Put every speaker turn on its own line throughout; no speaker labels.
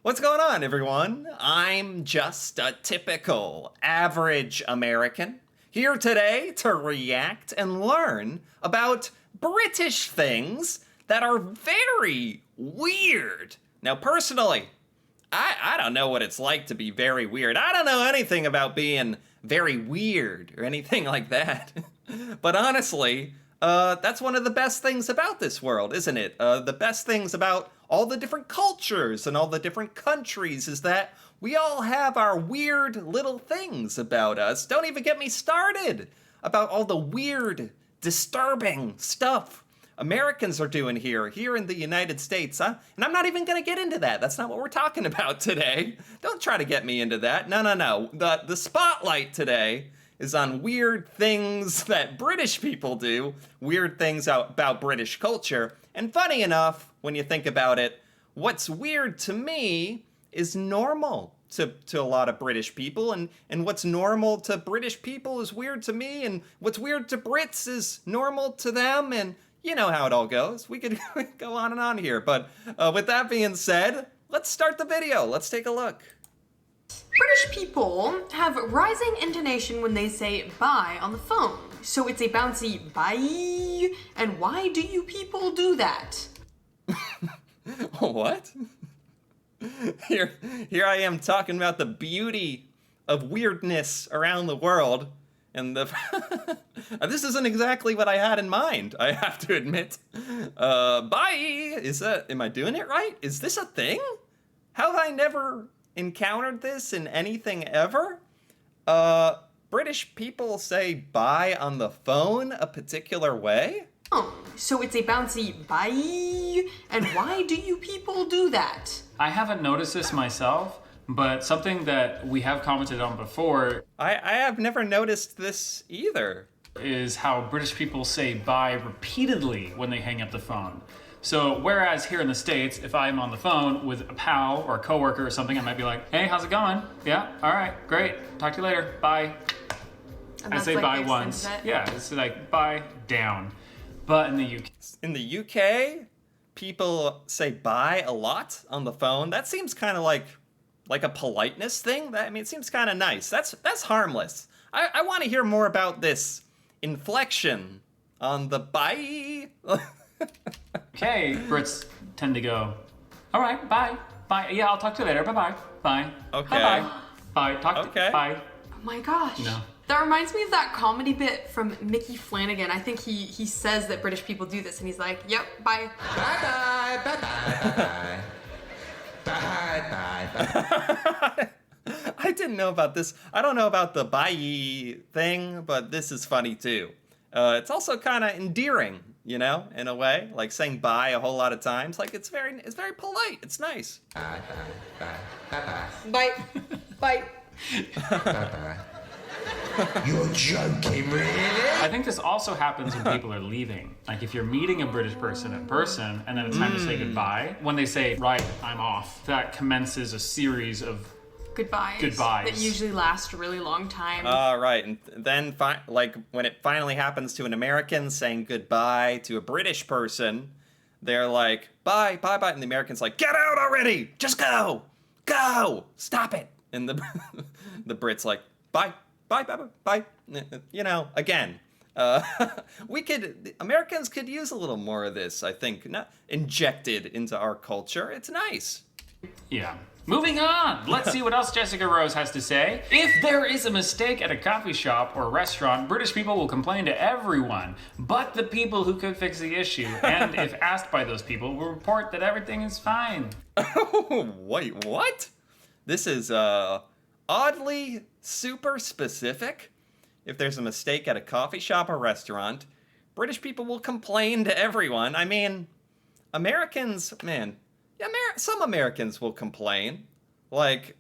What's going on, everyone? I'm just a typical average American here today to react and learn about British things that are very weird. Now, personally, I don't know what it's like to be very weird. I don't know anything about being very weird or anything like that. But honestly, that's one of the best things about this world, isn't it? The best things about all the different cultures and all the different countries is that we all have our weird little things about us. Don't even get me started about all the weird, disturbing stuff Americans are doing here in the United States, huh? And I'm not even gonna get into that. That's not what we're talking about today. Don't try to get me into that. No. The spotlight today is on weird things that British people do, weird things about British culture. And funny enough, when you think about it, what's weird to me is normal to a lot of British people, and what's normal to British people is weird to me, and what's weird to Brits is normal to them, and you know how it all goes. We could go on and on here, but with that being said, let's start the video. Let's take a look.
British people have rising intonation when they say bye on the phone. So it's a bouncy bye. And why do you people do that?
What? Here I am talking about the beauty of weirdness around the world, and this isn't exactly what I had in mind, I have to admit. Bye! Am I doing it right? Is this a thing? Have I never encountered this in anything ever? British people say bye on the phone a particular way?
Oh, so it's a bouncy bye. And why do you people do that?
I haven't noticed this myself, but something that we have commented on before
I have never noticed this either.
is how British people say bye repeatedly when they hang up the phone. So whereas here in the States, if I'm on the phone with a pal or a coworker or something, I might be like, hey, how's it going? Yeah, all right, great. Talk to you later, bye.
And
I
that's
say
like
bye
the extent
once.
of it?
Yeah, it's like bye down. But in the UK,
In the UK, people say bye a lot on the phone. That seems kind of like a politeness thing. It seems kind of nice. That's harmless. I want to hear more about this inflection on the bye.
okay, Brits tend to go, all right, bye, bye. Yeah, I'll talk to you later. Bye-bye, bye.
Okay.
Bye-bye. Bye. Talk to
Okay.
bye.
Oh my gosh.
No.
That reminds me of that comedy bit from Mickey Flanagan. I think he says that British people do this and he's like, yep, bye.
Bye bye bye bye bye bye.
I didn't know about this. I don't know about the bye thing, but this is funny too. It's also kind of endearing, in a way, like saying bye a whole lot of times. Like it's very polite. It's nice.
Bye bye bye bye
Bye. Bye.
bye bye. You're joking, really?
I think this also happens when people are leaving. Like if you're meeting a British person in person and then it's time to say goodbye, when they say, right, I'm off, that commences a series of
Goodbyes.
Goodbyes.
That usually last a really long time.
Right, and then when it finally happens to an American saying goodbye to a British person, they're like, bye, bye, bye, and the American's like, get out already! Just go! Go! Stop it! And the Brit's like, bye, bye, bye, bye, bye. Again, Americans could use a little more of this, I think, not injected into our culture. It's nice.
Yeah. Moving on! Let's see what else Jessica Rose has to say. If there is a mistake at a coffee shop or restaurant, British people will complain to everyone, but the people who could fix the issue. And if asked by those people, will report that everything is fine.
Wait, what? This is, oddly super specific. If there's a mistake at a coffee shop or restaurant, British people will complain to everyone. I mean, Americans, man, some Americans will complain. Like,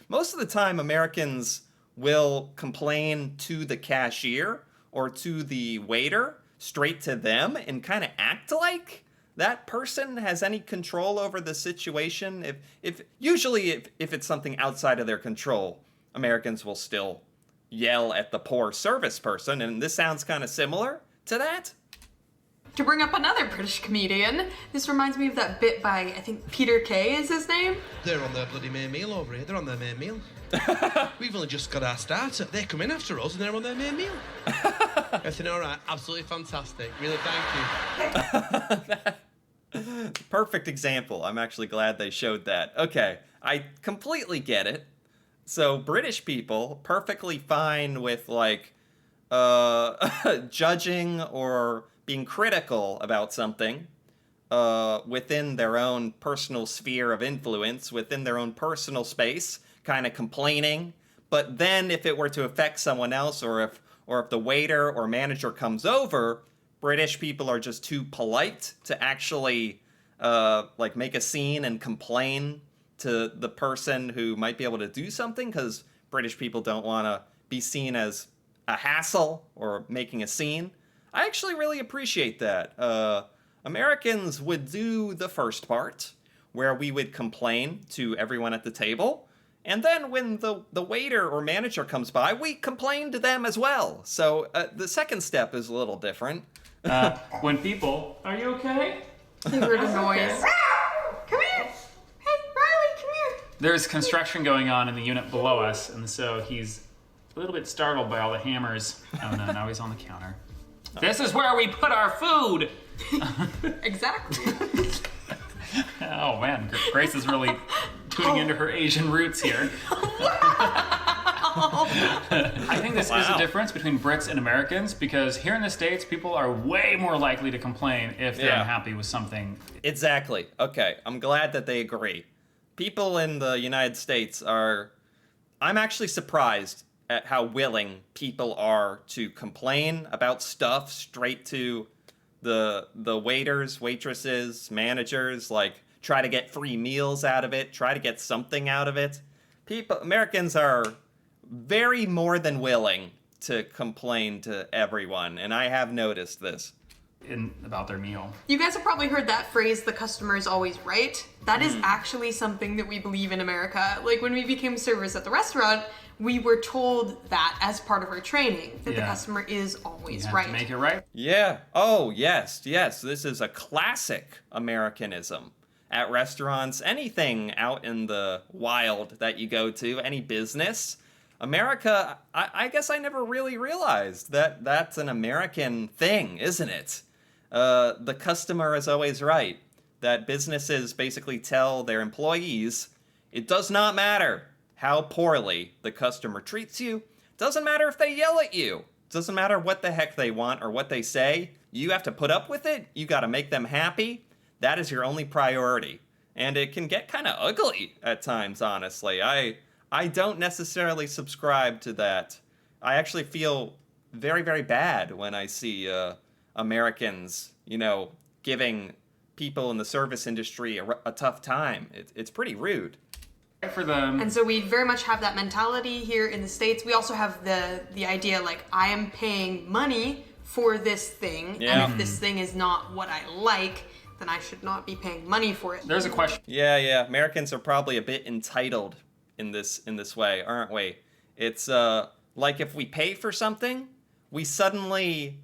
most of the time, Americans will complain to the cashier or to the waiter, straight to them, and kind of act like that person has any control over the situation. If it's something outside of their control, Americans will still yell at the poor service person, and this sounds kind of similar to that.
To bring up another British comedian, this reminds me of that bit by, I think, Peter Kay is his name.
They're on their bloody main meal over here. They're on their main meal. We've only just got our starter. They come in after us and they're on their main meal. Everything all right? Absolutely fantastic. Really, thank you.
Perfect example. I'm actually glad they showed that. Okay, I completely get it. So British people perfectly fine with like judging or being critical about something within their own personal sphere of influence, within their own personal space, kind of complaining. But then if it were to affect someone else, or if the waiter or manager comes over, British people are just too polite to actually like make a scene and complain to the person who might be able to do something, because British people don't want to be seen as a hassle or making a scene. I actually really appreciate that. Americans would do the first part, where we would complain to everyone at the table, and then when the waiter or manager comes by, we complain to them as well. So the second step is a little different.
When people, are you okay?
You heard a noise. Come here! Hey, Riley, come here!
There's construction going on in the unit below us, and so he's a little bit startled by all the hammers. Oh no, now he's on the counter. This is where we put our food!
Exactly.
Oh man, Grace is really tuning into her Asian roots here. I think this is a difference between Brits and Americans, because here in the States, people are way more likely to complain if they're unhappy with something.
Exactly. Okay, I'm glad that they agree. People in the United States are... I'm actually surprised at how willing people are to complain about stuff straight to the waiters, waitresses, managers, like try to get free meals out of it, try to get something out of it. Americans are very more than willing to complain to everyone, and I have noticed this.
About their meal.
You guys have probably heard that phrase, the customer is always right. That is actually something that we believe in America. Like when we became servers at the restaurant, we were told that as part of our training, that the customer is always
You have
right.
to make it right.
Yeah. Oh, yes. This is a classic Americanism. At restaurants, anything out in the wild that you go to, any business, America, I guess I never really realized that that's an American thing, isn't it? The customer is always right. That businesses basically tell their employees, it does not matter how poorly the customer treats you. Doesn't matter if they yell at you. Doesn't matter what the heck they want or what they say. You have to put up with it. You got to make them happy. That is your only priority. And it can get kind of ugly at times, honestly. I don't necessarily subscribe to that. I actually feel very, very bad when I see Americans, giving people in the service industry a tough time. It's pretty rude.
For them.
And so we very much have that mentality here in the States. We also have the idea, like, I am paying money for this thing, and if this thing is not what I like, then I should not be paying money for it.
There's a question.
Yeah. Americans are probably a bit entitled in this way, aren't we? It's like if we pay for something, we suddenly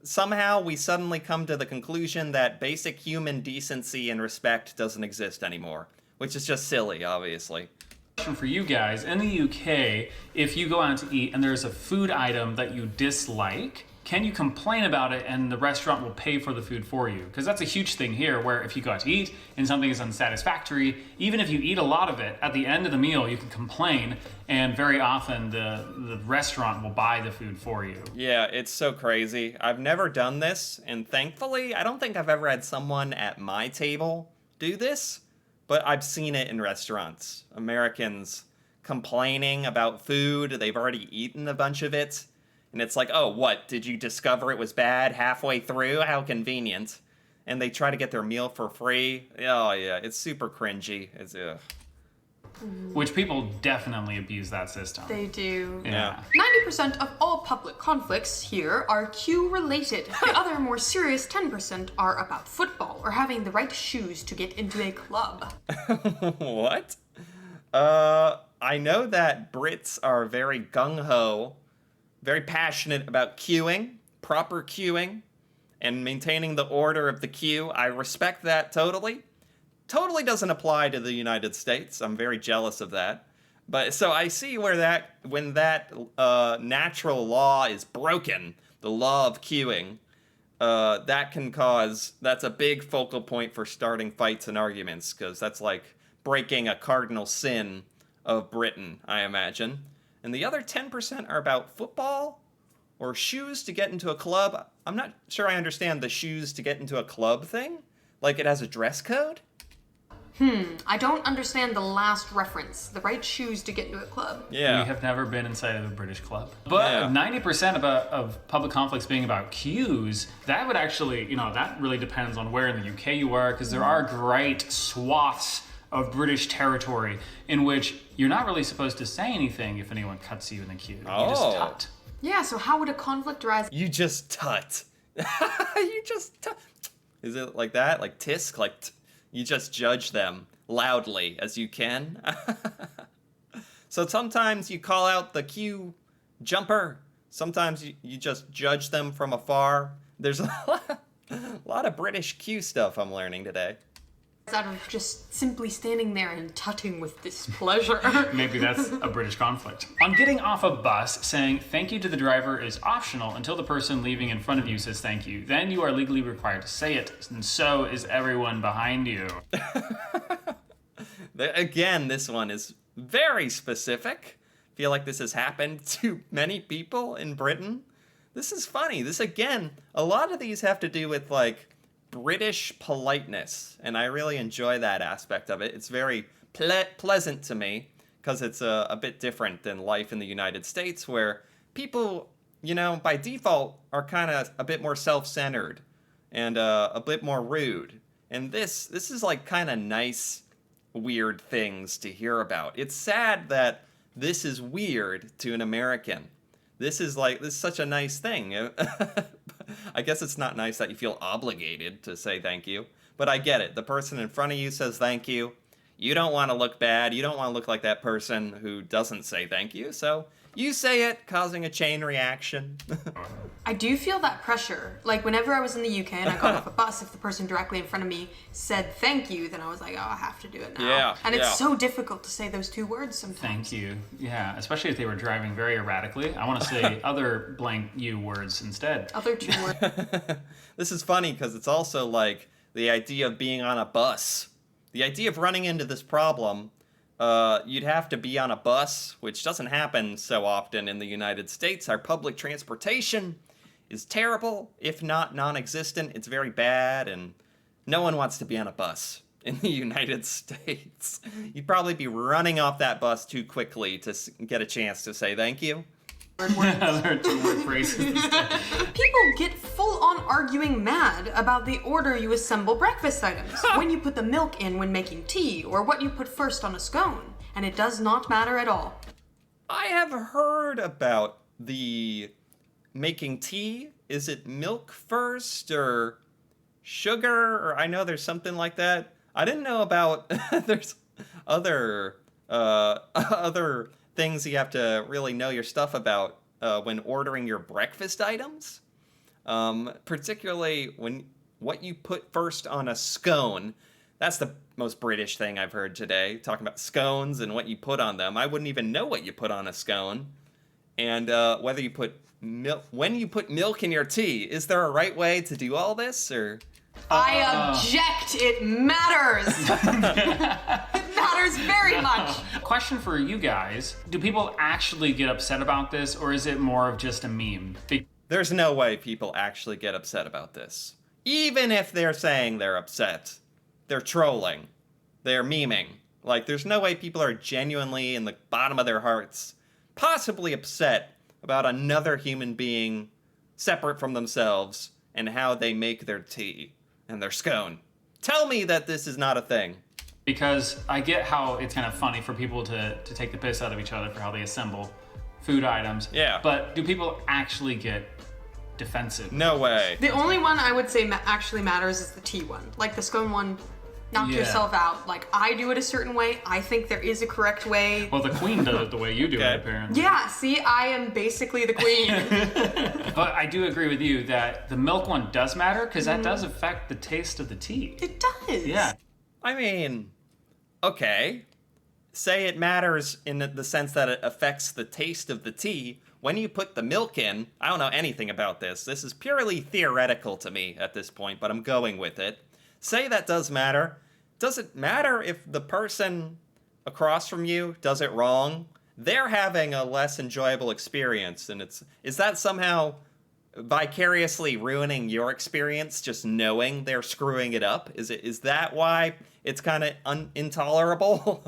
come to the conclusion that basic human decency and respect doesn't exist anymore, which is just silly, obviously.
Question for you guys. In the UK, if you go out to eat and there's a food item that you dislike, can you complain about it and the restaurant will pay for the food for you? Because that's a huge thing here, where if you go out to eat and something is unsatisfactory, even if you eat a lot of it, at the end of the meal you can complain, and very often the restaurant will buy the food for you.
Yeah, it's so crazy. I've never done this, and thankfully, I don't think I've ever had someone at my table do this, but I've seen it in restaurants. Americans complaining about food, they've already eaten a bunch of it. And it's like, oh, what? Did you discover it was bad halfway through? How convenient. And they try to get their meal for free. Oh, yeah, it's super cringy. It's,
Which people definitely abuse that system.
They do.
Yeah.
90% of all public conflicts here are Q-related. The other more serious 10% are about football or having the right shoes to get into a club.
What? I know that Brits are very gung-ho, very passionate about queuing, proper queuing, and maintaining the order of the queue. I respect that totally. Totally doesn't apply to the United States. I'm very jealous of that. But so I see where when that natural law is broken, the law of queuing, that's a big focal point for starting fights and arguments, because that's like breaking a cardinal sin of Britain, I imagine. And the other 10% are about football or shoes to get into a club. I'm not sure I understand the shoes to get into a club thing. Like it has a dress code?
I don't understand the last reference. The right shoes to get into a club.
Yeah.
We have never been inside of a British club. But 90% of public conflicts being about queues, that would actually, that really depends on where in the UK you are, because there are great swaths of British territory in which you're not really supposed to say anything if anyone cuts you in the queue. You just tut.
Yeah, so how would a conflict arise?
You just tut. You just tut. Is it like that? Like tisk? You just judge them loudly as you can. So sometimes you call out the queue jumper. Sometimes you just judge them from afar. There's a lot of British queue stuff I'm learning today.
Out of just simply standing there and tutting with displeasure.
Maybe that's a British conflict. On getting off a bus, saying thank you to the driver is optional until the person leaving in front of you says thank you. Then you are legally required to say it, and so is everyone behind you.
Again, this one is very specific. I feel like this has happened to many people in Britain. This is funny. A lot of these have to do with British politeness, and I really enjoy that aspect of it. It's very pleasant to me, because it's a bit different than life in the United States, where people, by default are kind of a bit more self-centered and a bit more rude. And this is kind of nice, weird things to hear about. It's sad that this is weird to an American. This is such a nice thing. I guess it's not nice that you feel obligated to say thank you, but I get it. The person in front of you says thank you. You don't want to look bad. You don't want to look like that person who doesn't say thank you, so you say it, causing a chain reaction.
I do feel that pressure. Whenever I was in the UK and I got off a bus, if the person directly in front of me said thank you, then I was like, oh, I have to do it now.
Yeah,
and it's so difficult to say those two words sometimes.
Thank you. Yeah, especially if they were driving very erratically. I want to say other blank you words instead.
Other two words.
This is funny because it's also the idea of being on a bus. The idea of running into this problem, you'd have to be on a bus, which doesn't happen so often in the United States. Our public transportation is terrible, if not non-existent. It's very bad, and no one wants to be on a bus in the United States. You'd probably be running off that bus too quickly to get a chance to say thank you.
Other two-word phrases instead.
People get full-on arguing mad about the order you assemble breakfast items, when you put the milk in when making tea, or what you put first on a scone, and it does not matter at all.
I have heard about the making tea. Is it milk first or sugar? Or I know there's something like that. I didn't know about there's other things you have to really know your stuff about when ordering your breakfast items. Particularly what you put first on a scone. That's the most British thing I've heard today, talking about scones and what you put on them. I wouldn't even know what you put on a scone. And whether you put milk, when you put milk in your tea, is there a right way to do all this, or?
I object. It matters. It matters very much.
Question for you guys. Do people actually get upset about this, or is it more of just a meme?
There's no way people actually get upset about this. Even if they're saying they're upset, they're trolling, they're memeing. There's no way people are genuinely, in the bottom of their hearts, possibly upset about another human being separate from themselves and how they make their tea and their scone. Tell me that this is not a thing.
Because I get how it's kind of funny for people to take the piss out of each other for how they assemble food items.
Yeah.
But do people actually get defensive?
No way.
The only one I would say actually matters is the tea one. The scone one, knock
Yeah.
yourself out. Like, I do it a certain way. I think there is a correct way.
Well, the queen does it the way you do
Okay.
it, apparently.
Yeah, see, I am basically the queen.
But I do agree with you that the milk one does matter because that does affect the taste of the tea.
It does.
Yeah.
I mean, okay. Say it matters in the sense that it affects the taste of the tea. When you put the milk in, I don't know anything about this. This is purely theoretical to me at this point, but I'm going with it. Say that does matter. Does it matter if the person across from you does it wrong? They're having a less enjoyable experience, and is that somehow vicariously ruining your experience just knowing they're screwing it up? Is that why it's kind of intolerable?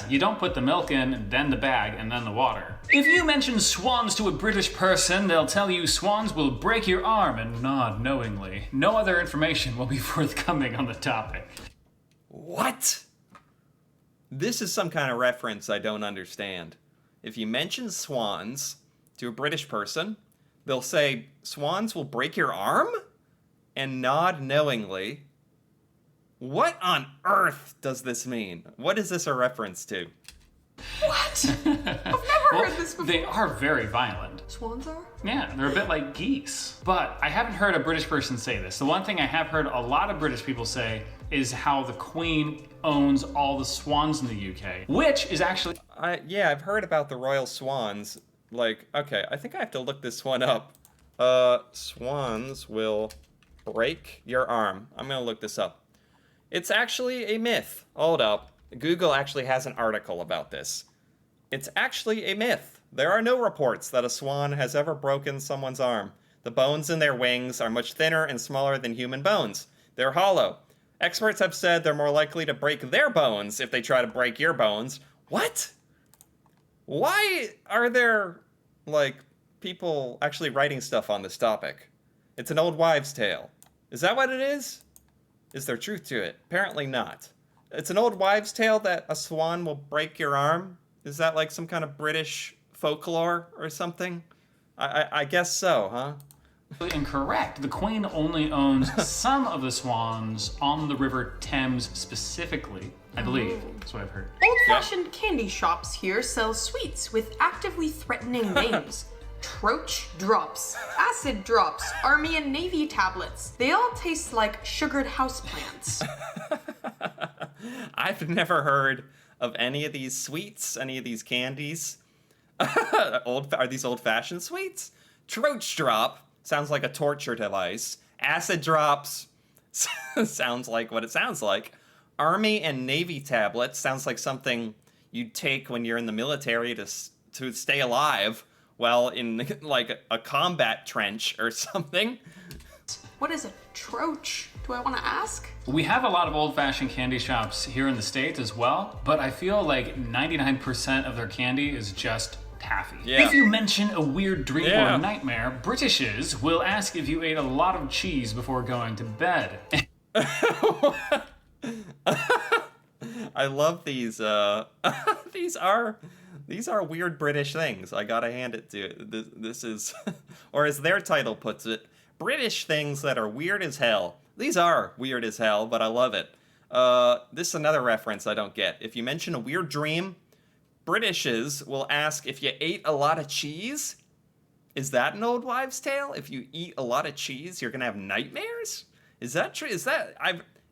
You don't put the milk in, then the bag, and then the water. If you mention swans to a British person, they'll tell you swans will break your arm and nod knowingly. No other information will be forthcoming on the topic.
What? This is some kind of reference I don't understand. If you mention swans to a British person, they'll say, swans will break your arm? And nod knowingly. What on earth does this mean? What is this a reference to?
What? I've never heard this before.
They are very violent.
Swans are?
Yeah, they're a bit like geese. But I haven't heard a British person say this. The one thing I have heard a lot of British people say is how the Queen owns all the swans in the UK, which is actually...
Yeah, I've heard about the royal swans. Like, okay, I think I have to look this one up. Swans will break your arm. I'm gonna look this up. It's actually a myth. Hold up. Google actually has an article about this. It's actually a myth. There are no reports that a swan has ever broken someone's arm. The bones in their wings are much thinner and smaller than human bones. They're hollow. Experts have said they're more likely to break their bones if they try to break your bones. What? Why are there, like, people actually writing stuff on this topic? It's an old wives' tale. Is that what it is? Is there truth to it? Apparently not. It's an old wives' tale that a swan will break your arm? Is that like some kind of British folklore or something? I guess so, huh?
incorrect. The Queen only owns some of the swans on the River Thames specifically, I believe. That's what I've heard.
Old-fashioned candy shops here sell sweets with actively threatening names. Troach drops, acid drops, Army and Navy tablets. They all taste like sugared houseplants.
I've never heard of any of these sweets, any of these candies. Are these old-fashioned sweets? Troach drop sounds like a torture device. Acid drops sounds like what it sounds like. Army and Navy tablets sounds like something you'd take when you're in the military to stay alive while in like a combat trench or something.
What is a troach? Do I want to ask?
We have a lot of old-fashioned candy shops here in the States as well, but I feel like 99% of their candy is just taffy.
Yeah.
If you mention a weird dream
Yeah.
or nightmare, Britishes will ask if you ate a lot of cheese before going to bed.
I love these. These are weird British things. I gotta hand it to this is, or as their title puts it, British things that are weird as hell. These are weird as hell, but I love it. This is another reference I don't get. If you mention a weird dream, Britishes will ask if you ate a lot of cheese. Is that an old wives' tale? If you eat a lot of cheese, you're gonna have nightmares? Is that true?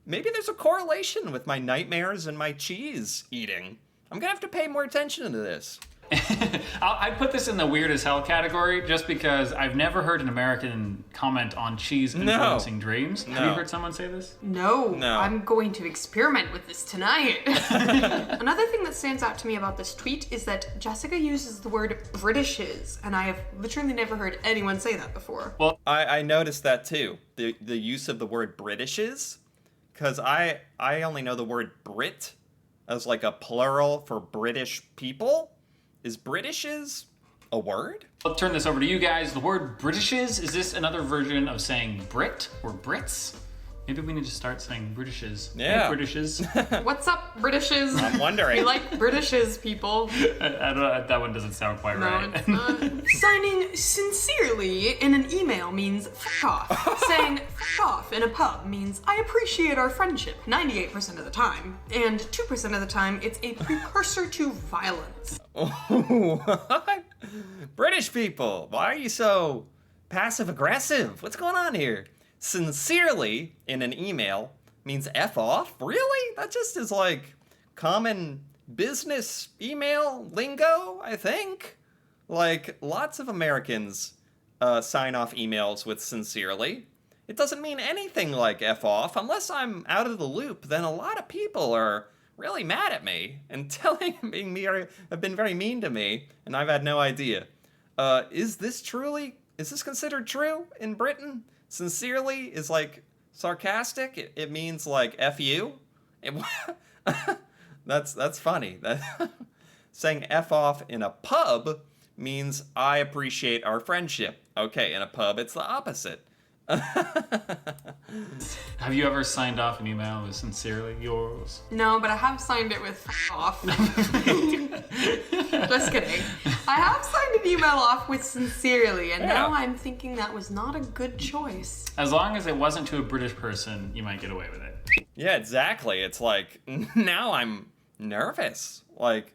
Maybe there's a correlation with my nightmares and my cheese eating. I'm gonna have to pay more attention to this.
I put this in the weird as hell category just because I've never heard an American comment on cheese influencing dreams. Have you heard someone say this?
No,
No.
I'm going to experiment with this tonight. Another thing that stands out to me about this tweet is that Jessica uses the word Britishes, and I have literally never heard anyone say that before.
Well,
I noticed that too. The use of the word Britishes, because I only know the word Brit as like a plural for British people. Is Britishes a word?
I'll turn this over to you guys. The word Britishes, is this another version of saying Brit or Brits? Maybe we need to start saying Britishes.
Yeah.
Hey, Britishes.
What's up, Britishes?
I'm wondering.
We like Britishes, people.
I don't know, that one doesn't sound quite
No,
right.
it's not. Signing sincerely in an email means f off. Saying f off in a pub means I appreciate our friendship 98% of the time. And 2% of the time, it's a precursor to violence.
What? British people, why are you so passive aggressive? What's going on here? Sincerely in an email means F off? Really? That just is like common business email lingo, I think. Like, lots of Americans sign off emails with sincerely. It doesn't mean anything like F off. Unless I'm out of the loop, then a lot of people are really mad at me and have been very mean to me, and I've had no idea. Is this considered true in Britain? Sincerely is like sarcastic. It means like F you. That's funny. Saying F off in a pub means I appreciate our friendship. Okay, in a pub, it's the opposite.
Have you ever signed off an email with sincerely yours?
No, but I have signed it with f off. Just kidding. I have signed an email off with sincerely, and now I'm thinking that was not a good choice.
As long as it wasn't to a British person, you might get away with it.
Yeah, exactly. It's like, now I'm nervous. Like,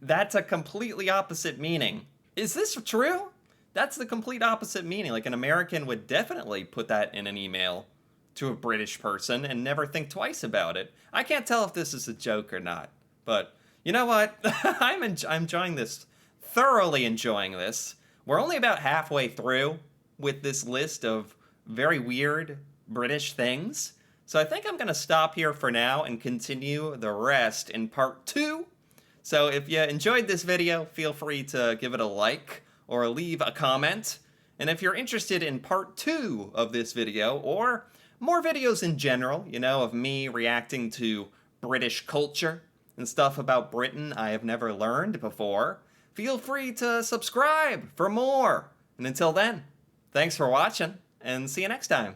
that's a completely opposite meaning. Is this true? That's the complete opposite meaning. Like, an American would definitely put that in an email to a British person and never think twice about it. I can't tell if this is a joke or not. But, you know what? I'm enjoying this. Thoroughly enjoying this. We're only about halfway through with this list of very weird British things. So I think I'm going to stop here for now and continue the rest in part 2. So if you enjoyed this video, feel free to give it a like or leave a comment. And if you're interested in part 2 of this video, or more videos in general, you know, of me reacting to British culture and stuff about Britain I have never learned before, feel free to subscribe for more. And until then, thanks for watching, and see you next time.